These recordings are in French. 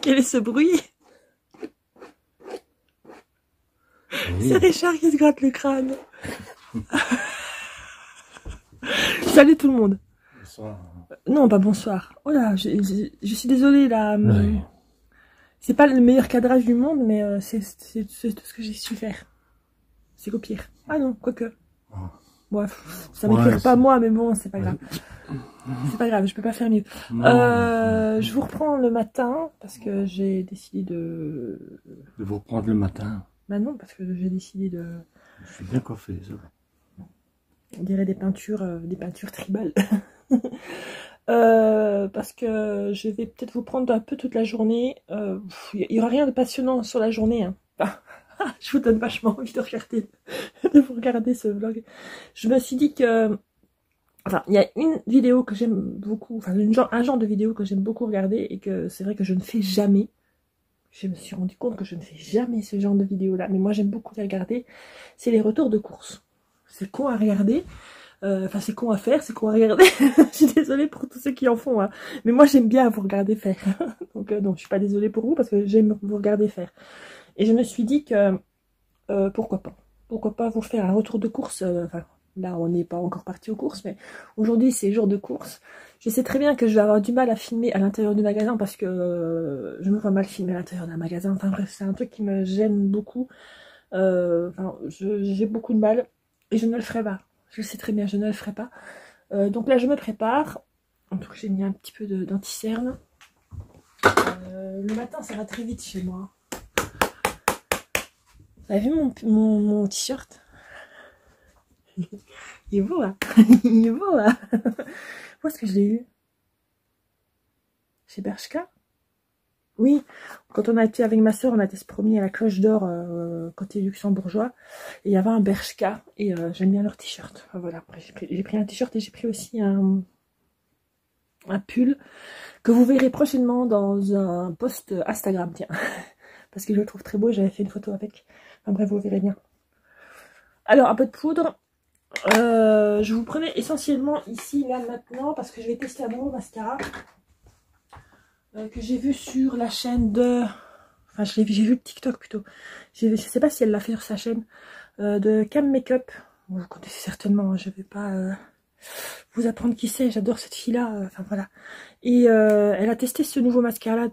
Quel est ce bruit? Oui. C'est Richard qui se gratte le crâne. Salut tout le monde. Bonsoir. Non, pas bonsoir. Oh là, je suis désolée là. Oui. C'est pas le meilleur cadrage du monde, mais c'est tout ce que j'ai su faire. C'est qu'au pire. Ah non, quoique. Bref, ça m'éclaire pas moi, mais bon, c'est pas grave. C'est pas grave, je peux pas faire mieux. Je vous reprends le matin parce que j'ai décidé de... De vous reprendre le matin. Bah non, parce que j'ai décidé de... Je suis bien coiffé, ça va. On dirait des peintures tribales. Parce que je vais peut-être vous prendre un peu toute la journée. Il y aura rien de passionnant sur la journée. Hein. Je vous donne vachement envie de vous regarder ce vlog. Je me suis dit que... Enfin, il y a une vidéo que j'aime beaucoup, enfin un genre de vidéo que j'aime beaucoup regarder et que c'est vrai que je ne fais jamais. Je me suis rendu compte que je ne fais jamais ce genre de vidéo-là, mais moi j'aime beaucoup les regarder. C'est les retours de course. C'est con à regarder, enfin c'est con à faire, c'est con à regarder. Je suis désolée pour tous ceux qui en font, hein. Mais moi j'aime bien vous regarder faire. Donc non, je suis pas désolée pour vous parce que j'aime vous regarder faire. Et je me suis dit que pourquoi pas vous faire un retour de course, enfin... Là, on n'est pas encore parti aux courses, mais aujourd'hui, c'est jour de course. Je sais très bien que je vais avoir du mal à filmer à l'intérieur du magasin parce que je me vois mal filmer à l'intérieur d'un magasin. Enfin bref, c'est un truc qui me gêne beaucoup. J'ai beaucoup de mal et je ne le ferai pas. Je le sais très bien, je ne le ferai pas. Donc là, je me prépare. En tout cas, j'ai mis un petit peu d'anti-cerne. Le matin, ça va très vite chez moi. Vous avez vu mon t-shirt? Il est beau là. Il est beau là. Où est-ce que je l'ai eu? Chez Bershka? Oui, quand on a été avec ma soeur, on a été se promener à la Cloche d'Or côté luxembourgeois. Et il y avait un Bershka et j'aime bien leur t-shirt. Voilà, j'ai pris un t-shirt et j'ai pris aussi un pull que vous verrez prochainement dans un post Instagram, tiens. Parce que je le trouve très beau, j'avais fait une photo avec. Enfin bref, vous verrez bien. Alors, un peu de poudre. Je vous prenais essentiellement ici, là, maintenant, parce que je vais tester un nouveau mascara que j'ai vu sur la chaîne de... Enfin, j'ai vu le TikTok plutôt. Je sais pas si elle l'a fait sur sa chaîne de Cam Makeup. Vous connaissez certainement, hein, je vais pas vous apprendre qui c'est. J'adore cette fille-là. Enfin, voilà. Et elle a testé ce nouveau mascara-là.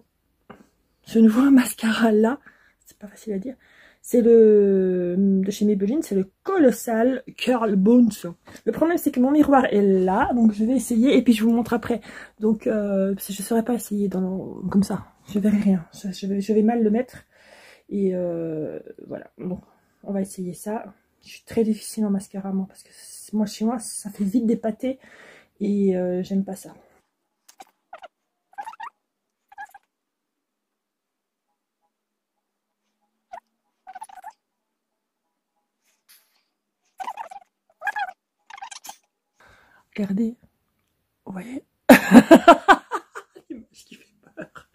C'est pas facile à dire. C'est de chez Maybelline, c'est le Colossal Curl Bounce. Le problème, c'est que mon miroir est là, donc je vais essayer et puis je vous montre après. Donc, je ne saurais pas essayer comme ça. Je verrai rien. Je vais mal le mettre. Et voilà. Bon, on va essayer ça. Je suis très difficile en mascara, moi, parce que moi, chez moi, ça fait vite des pâtés et j'aime pas ça. Regardez, vous voyez. L'image qui fait peur.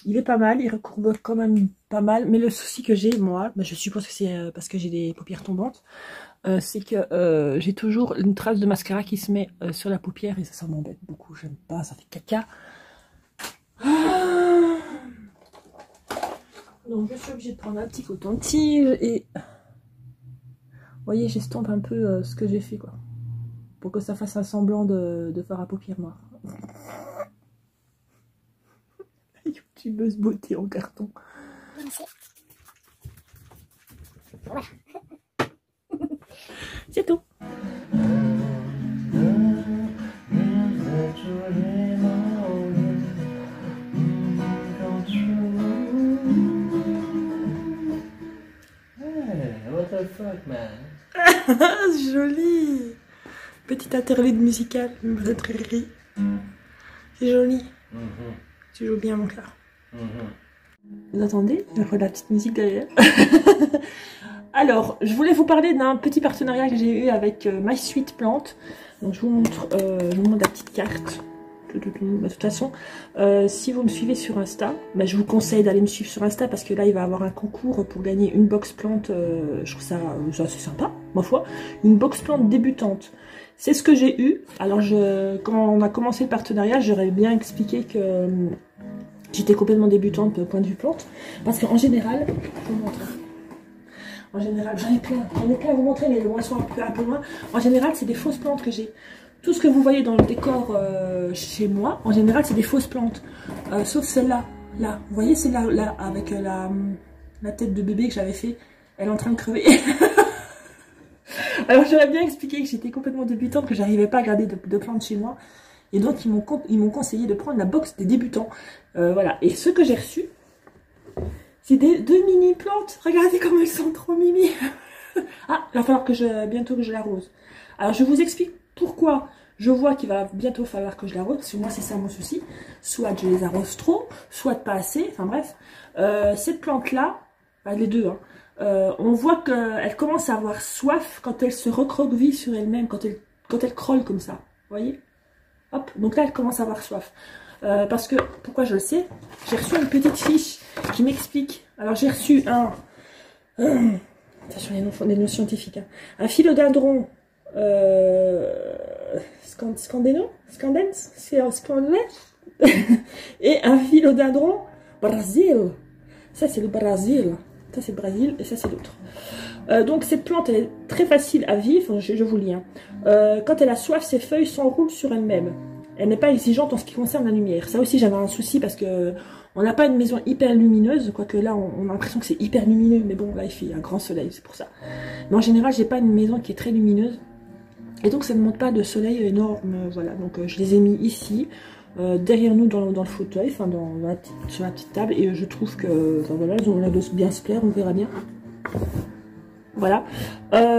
Il est pas mal, il recourbe quand même pas mal, mais le souci que j'ai, moi, je suppose que c'est parce que j'ai des paupières tombantes, c'est que j'ai toujours une trace de mascara qui se met sur la paupière et ça m'embête beaucoup, j'aime pas, ça fait caca. Donc je suis obligée de prendre un petit coton-tige et... Vous voyez, j'estompe un peu ce que j'ai fait, quoi. Pour que ça fasse un semblant de fard à paupières noir. YouTubeuse beauté en carton. Voilà. C'est tout. What the fuck, man? Joli. Petite interlude musicale, c'est joli. Tu joues bien mon cœur. Vous entendez? Je vois la petite musique derrière. Alors, je voulais vous parler d'un petit partenariat que j'ai eu avec My Sweet Plant. Donc je vous montre la petite carte. De toute façon, si vous me suivez sur Insta, je vous conseille d'aller me suivre sur Insta parce que là il va y avoir un concours pour gagner une box plante. Je trouve ça assez sympa, ma foi. Une box plante débutante. C'est ce que j'ai eu. Alors quand on a commencé le partenariat, j'aurais bien expliqué que j'étais complètement débutante point de vue plante. Parce qu'en général, je vous montre. En général, j'en ai plein à vous montrer, mais le moins sont un peu loin. En général, c'est des fausses plantes que j'ai. Tout ce que vous voyez dans le décor chez moi, en général, c'est des fausses plantes. Sauf celle-là, là. Vous voyez celle-là, là, avec la tête de bébé que j'avais fait. Elle est en train de crever. Alors, j'aurais bien expliqué que j'étais complètement débutante, que j'arrivais pas à garder de plantes chez moi. Et donc, ils m'ont conseillé de prendre la box des débutants. Voilà. Et ce que j'ai reçu, c'est deux mini plantes. Regardez comment elles sont trop mimi. Ah, il va falloir bientôt que je l'arrose. Alors, je vous explique pourquoi je vois qu'il va bientôt falloir que je l'arrose. Parce que moi, c'est ça mon souci. Soit je les arrose trop, soit pas assez. Enfin bref. Cette plante-là, les deux, hein, on voit qu'elle commence à avoir soif quand elle se recroqueville sur elle-même, quand elle crolle comme ça. Vous voyez? Hop, donc là, elle commence à avoir soif. Parce que, pourquoi je le sais? J'ai reçu une petite fiche qui m'explique. Alors, j'ai reçu attention, les noms scientifiques. Hein. Un philodendron scandens, et un philodendron Brésil. Ça, c'est le Brésil. Ça, c'est le Brésil et ça, c'est l'autre. Donc, cette plante, elle est très facile à vivre. Je vous lis. Hein. Quand elle a soif, ses feuilles s'enroulent sur elles-mêmes. Elle n'est pas exigeante en ce qui concerne la lumière. Ça aussi, j'avais un souci parce que on n'a pas une maison hyper lumineuse. Quoique là, on a l'impression que c'est hyper lumineux. Mais bon, là, il fait un grand soleil, c'est pour ça. Mais en général, j'ai pas une maison qui est très lumineuse. Et donc, ça ne monte pas de soleil énorme. Voilà, donc je les ai mis ici. Derrière nous dans le fauteuil, enfin sur la petite table, et je trouve que enfin, voilà, elles ont l'air de bien se plaire, on verra bien. Voilà.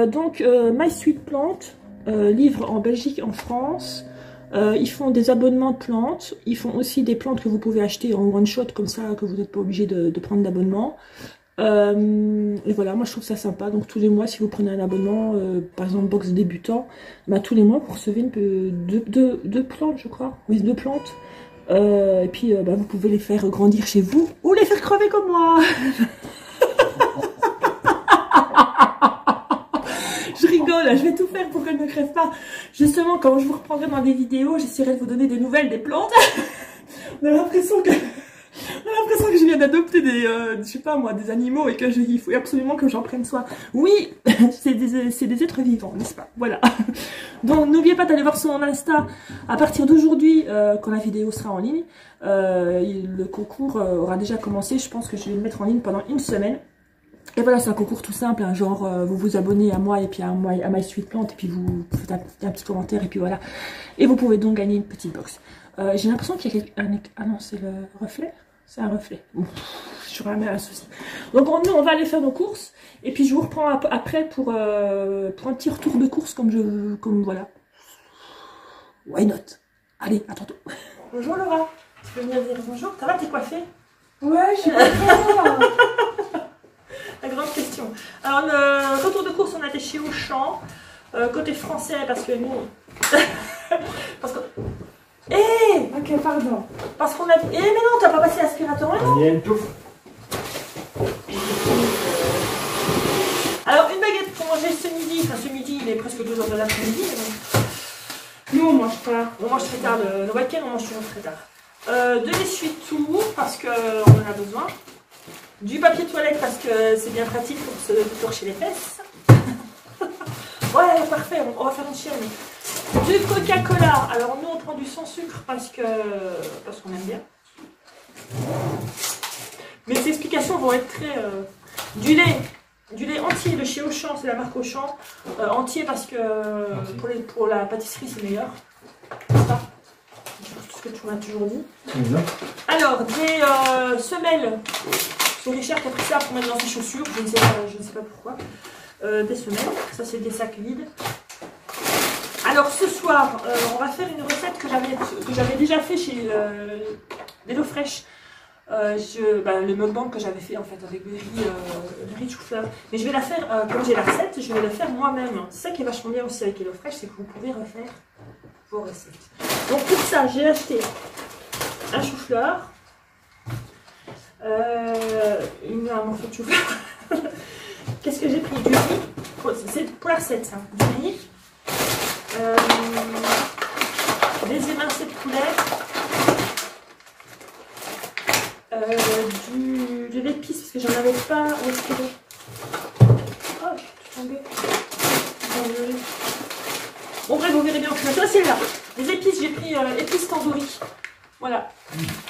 Donc My Sweet Plant, livre en Belgique, en France. Ils font des abonnements de plantes. Ils font aussi des plantes que vous pouvez acheter en one shot, comme ça, que vous n'êtes pas obligé de prendre d'abonnement. Et voilà, moi je trouve ça sympa. Donc tous les mois, si vous prenez un abonnement, par exemple box débutant, bah, tous les mois vous recevez deux plantes, je crois. Oui, 2 plantes. Et puis bah, vous pouvez les faire grandir chez vous ou les faire crever comme moi. Je rigole, je vais tout faire pour qu'elles ne crèvent pas. Justement, quand je vous reprendrai dans des vidéos, j'essaierai de vous donner des nouvelles des plantes. On a l'impression que je viens d'adopter je sais pas moi, des animaux et il faut absolument que j'en prenne soin. Oui, c'est des êtres vivants, n'est-ce pas? Voilà. Donc n'oubliez pas d'aller voir sur mon Insta à partir d'aujourd'hui, quand la vidéo sera en ligne. Le concours aura déjà commencé. Je pense que je vais le mettre en ligne pendant une semaine. Et voilà, c'est un concours tout simple, hein, genre vous vous abonnez à moi et puis à My Sweet Plant et puis vous faites un petit commentaire et puis voilà. Et vous pouvez donc gagner une petite box. J'ai l'impression qu'il y a ah non, c'est le reflet. C'est un reflet. J'aurais un souci. Donc nous, on va aller faire nos courses. Et puis je vous reprends après pour un petit retour de course comme voilà. Why not? Allez, à tantôt. Bonjour Laura. Tu peux venir dire bonjour? Ça va, t'es coiffée? Ouais, je suis coiffée. La grande question. Alors le retour de course, on a été chez Auchan. Côté français, parce que nous... parce que... Ok, pardon. Parce qu'on a... mais non, t'as pas passé l'aspirateur, non? Il y a une touffe. Alors, une baguette pour manger ce midi. Enfin, ce midi, il est presque 2h de l'après-midi. Nous, on mange pas. On mange très tard. Le week-end, on mange toujours très tard. De l'essuie-tout, parce qu'on en a besoin. Du papier toilette, parce que c'est bien pratique pour se torcher les fesses. Ouais, parfait, on va faire une chaîne. Du Coca-Cola. Alors nous on prend du sans sucre parce qu'on aime bien. Mes explications vont être très... Du lait entier de chez Auchan, c'est la marque Auchan. Entier parce que pour la pâtisserie c'est meilleur. Ça, c'est tout ce que tu m'as toujours dit. Alors des semelles. C'est Richard qui a pris ça pour mettre dans ses chaussures. Je ne sais pas pourquoi. Des semelles. Ça c'est des sacs vides. Alors ce soir, on va faire une recette que j'avais déjà fait chez HelloFresh. Le mukbang que j'avais fait en fait avec le riz de chou-fleur. Mais je vais la faire, comme j'ai la recette, je vais la faire moi-même. C'est ça qui est vachement bien aussi avec HelloFresh, c'est que vous pouvez refaire vos recettes. Donc pour ça, j'ai acheté un chou-fleur, un morceau de chou-fleur. Qu'est-ce que j'ai pris? Du riz. C'est pour la recette ça. Du riz. Des émincés de poulet, Bon bref, vous verrez bien. Ça c'est là. Les épices, j'ai pris épices tandoori. Voilà.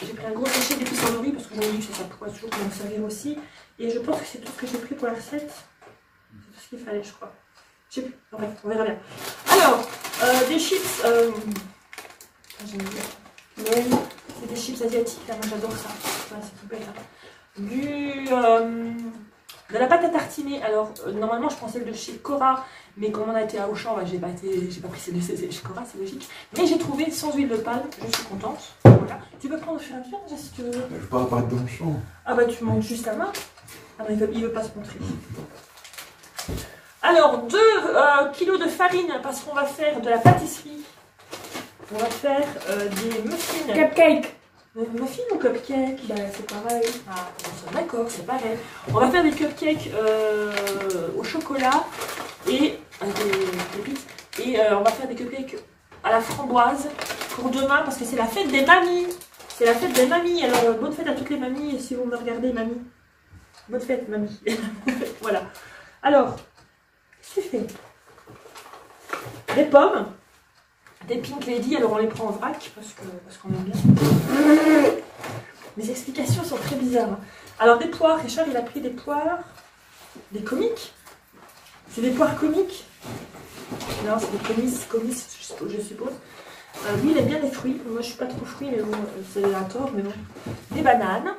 J'ai pris un gros sachet d'épices tandoori parce que j'en ai dit que ça pourrait toujours me servir aussi. Et je pense que c'est tout ce que j'ai pris pour la recette. C'est tout ce qu'il fallait, je crois. Je sais plus. Bref, on verra bien. Alors, des chips. J'aime bien. C'est des chips asiatiques, là, moi j'adore ça. Voilà, c'est tout bête. Hein. De la pâte à tartiner. Alors, normalement, je prends celle de chez Cora, mais comme on a été à Auchan, bah, j'ai pas pris celle de chez Cora, c'est logique. Mais j'ai trouvé sans huile de palme, je suis contente. Voilà. Tu peux prendre au fur et à mesure, déjà, si tu veux. Je parle pas dans le champ. Ah bah, tu montes juste la main. Ah non, il veut pas se montrer. Alors, 2 kilos de farine, parce qu'on va faire de la pâtisserie. On va faire des muffins. Cupcake. Muffins ou cupcakes? Bah, c'est pareil. Ah, d'accord, c'est pareil. On va faire des cupcakes au chocolat et avec des épices. Et on va faire des cupcakes à la framboise pour demain parce que c'est la fête des mamies. C'est la fête des mamies. Alors, bonne fête à toutes les mamies si vous me regardez, mamie. Bonne fête, mamie. Voilà. Alors, qu'est-ce que tu fais? Des pommes. Des Pink Lady, alors on les prend en vrac parce qu'on aime bien. Mes explications sont très bizarres. Hein. Alors des poires, Richard il a pris des poires, des comiques. C'est des poires comiques. Non, c'est des comices, je suppose. Lui il aime bien les fruits. Moi je suis pas trop fruits, mais bon, c'est un tort, mais bon. Des bananes.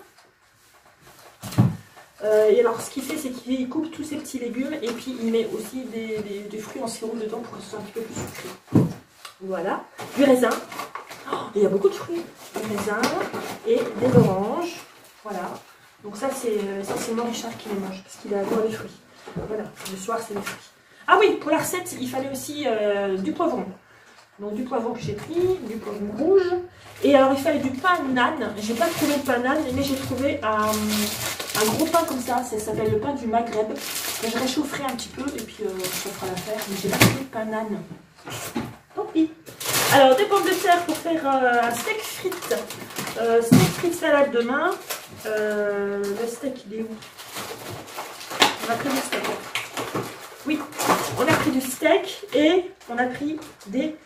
Et alors ce qu'il fait, c'est qu'il coupe tous ces petits légumes et puis il met aussi des fruits en sirop dedans pour que ce soit un petit peu plus sucré. Voilà, du raisin. Oh, il y a beaucoup de fruits. Du raisin et des oranges. Voilà. Donc ça c'est moi Richard qui les mange parce qu'il adore les fruits. Voilà, le soir c'est les fruits. Ah oui, pour la recette, il fallait aussi du poivron. Donc du poivron que j'ai pris, du poivron rouge. Et alors il fallait du pain nan. J'ai pas trouvé de pain nan, mais j'ai trouvé un gros pain comme ça s'appelle le pain du Maghreb. Que je réchaufferai un petit peu et puis ça fera l'affaire. Mais j'ai pas trouvé de pain nan. Tant pis. Alors, des pommes de terre pour faire un steak frites. Steak frites salade demain. Le steak, il est où? On a pris du steak. Oui, on a pris du steak et on a pris des...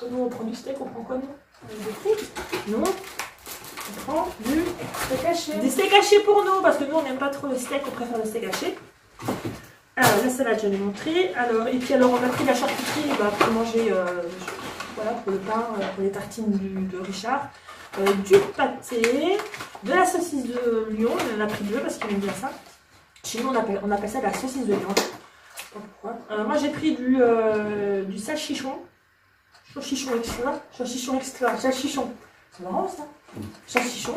Nous, on prend du steak, on prend quoi, nous? Des frites? Non. On prend du steak haché. Des steaks hachés pour nous, parce que nous, on n'aime pas trop le steak, on préfère le steak haché. Alors, la salade, je l'ai montré. Alors, et puis, alors, on a pris la charcuterie pour manger, voilà, pour le pain, pour les tartines de Richard. Du pâté, de la saucisse de Lyon. On en a pris 2 parce qu'il aime bien ça. Chez nous, on appelle ça la saucisse de Lyon. Je sais pas pourquoi. Moi, j'ai pris du salchichon. Salchichon extra. Salchichon extra. Salchichon. C'est marrant, ça. Salchichon.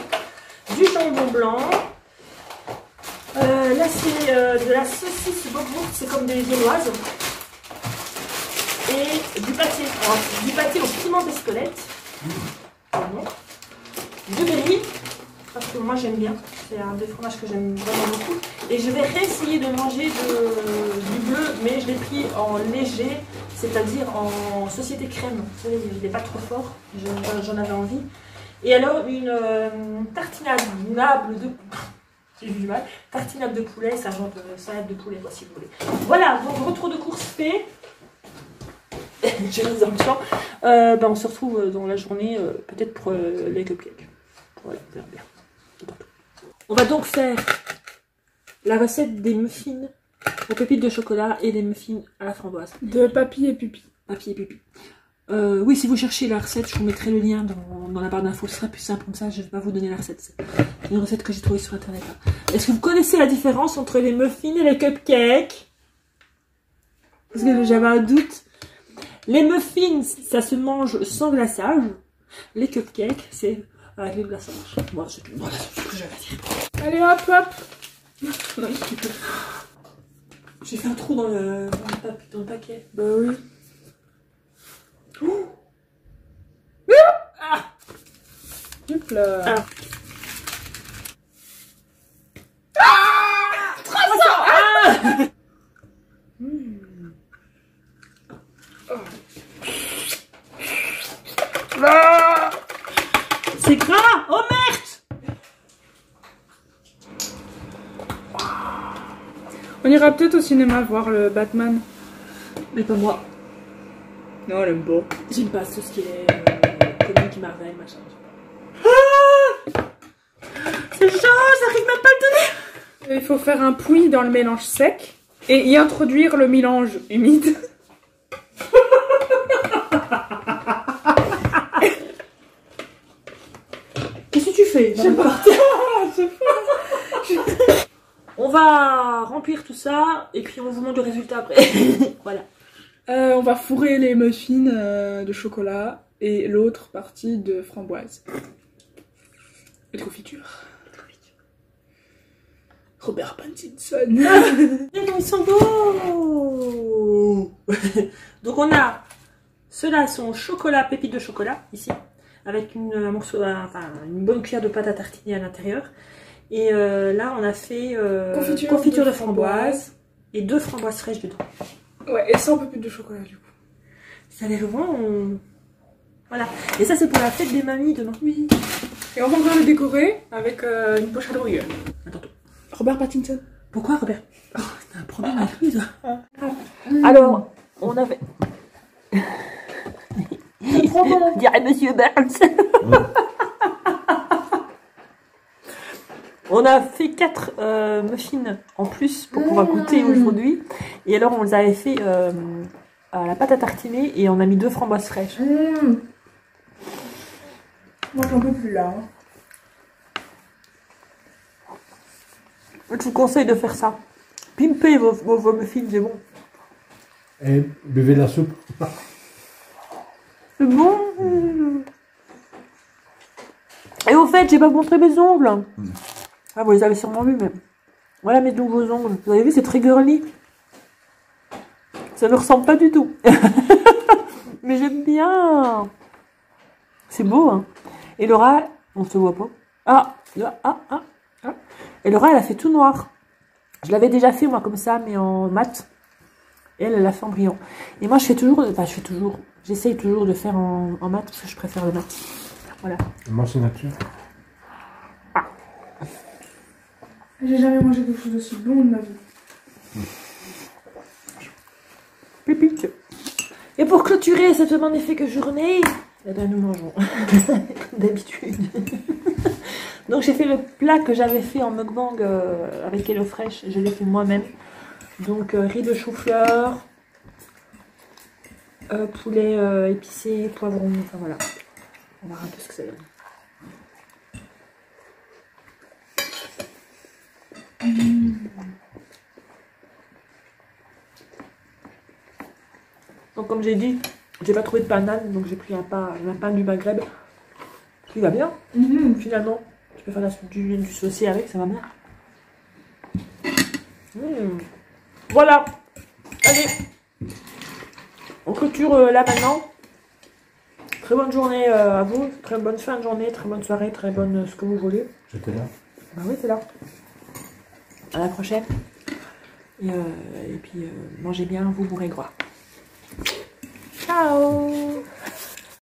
Du jambon blanc. Là c'est de la saucisse bourgogne, c'est comme des viennoises. Et du pâté. Alors, du pâté au piment d'Espelette. Pardon. Du brie, parce que moi j'aime bien. C'est un des fromages que j'aime vraiment beaucoup. Et je vais réessayer de manger du bleu, mais je l'ai pris en léger, c'est-à-dire en société crème. Vous savez, il n'est pas trop fort, j'en avais envie. Et alors une tartinade de... J'ai eu du mal. Tartinade de poulet, salade de poulet, quoi, si vous voulez. Voilà, donc retour de course fait. J'ai mis dans le champ. On se retrouve dans la journée, peut-être pour les cupcakes. Voilà, on verra bien. On va donc faire la recette des muffins aux pépites de chocolat et des muffins à la framboise. De papy et pupi. Papy et pupi. Oui, si vous cherchez la recette, je vous mettrai le lien dans la barre d'infos. Ce sera plus simple comme ça, je ne vais pas vous donner la recette. C'est une recette que j'ai trouvée sur internet. Est-ce que vous connaissez la différence entre les muffins et les cupcakes? Parce que j'avais un doute. Les muffins, ça se mange sans glaçage. Les cupcakes, c'est avec le glaçage. Voilà, c'est tout. Voilà, c'est ce que j'avais à dire. Allez hop hop. J'ai fait un trou dans le paquet. Bah oui. Ouh. Ah. Hop là. Ah. Ah. Ah. C'est gras. Oh merde. On ira peut-être au cinéma voir le Batman. Mais pas moi. Non, elle aime pas. J'aime pas tout ce qui est comique, Marvel, machin. C'est chaud, j'arrive même pas à le tenir. Il faut faire un puits dans le mélange sec et y introduire le mélange humide. Qu'est-ce que tu fais? Je sais pas. On va remplir tout ça et puis on vous montre le résultat après. Voilà. On va fourrer les muffins de chocolat et l'autre partie de framboise. Et de confiture. Robert Pattinson. Ils sont beaux. Donc on a ceux-là sont chocolat, pépites de chocolat ici, avec un morceau, enfin une bonne cuillère de pâte à tartiner à l'intérieur. Et là on a fait confiture de framboise et 2 framboises fraîches dedans. Ouais, et 100 pépites de chocolat du coup. Ça a l'air vraiment... Voilà. Et ça c'est pour la fête des mamies demain. Oui. Et on va encore le décorer avec une pochette de rouilleur. Attends. Robert Pattinson. Pourquoi Robert? Oh, t'as un problème avec lui, toi. Alors, on avait... dirait Monsieur Burns. On a fait 4 muffins en plus pour pouvoir goûter aujourd'hui. Et alors, on les avait fait à la pâte à tartiner et on a mis 2 framboises fraîches. Moi, j'en peux plus là. Je vous conseille de faire ça. Pimpez vos muffins, c'est bon. Et buvez la soupe. C'est bon. Et au fait, j'ai pas montré mes ongles. Ah, vous les avez sûrement vus, mais... Voilà mes nouveaux ongles. Vous avez vu, c'est très girly. Ça ne ressemble pas du tout. Mais j'aime bien. C'est beau, hein. Et Laura, on se voit pas. Ah. Et Laura, elle a fait tout noir. Je l'avais déjà fait, moi, comme ça, mais en mat. Et elle l'a fait en brillant. Et moi, j'essaye toujours de faire en mat, parce que je préfère le mat. Voilà. Moi, c'est nature. J'ai jamais mangé quelque chose d'aussi bon de ma vie. Pépite. Et pour clôturer cette magnifique journée, eh ben, nous mangeons. D'habitude. Donc j'ai fait le plat que j'avais fait en mukbang avec HelloFresh. Je l'ai fait moi-même. Donc riz de chou-fleur, poulet épicé, poivron, enfin voilà. On va voir un peu ce que ça donne. Donc comme j'ai dit, j'ai pas trouvé de banane, donc j'ai pris un pain du Maghreb. Qui va bien, finalement. Tu peux faire du saucier avec, ça va bien. Voilà. Allez. On clôture là maintenant. Très bonne journée à vous. Très bonne fin de journée, très bonne soirée, très bonne ce que vous voulez. J'étais là. Bah oui, c'est là. À la prochaine. Et puis, mangez bien, vous mourrez gras. Ciao.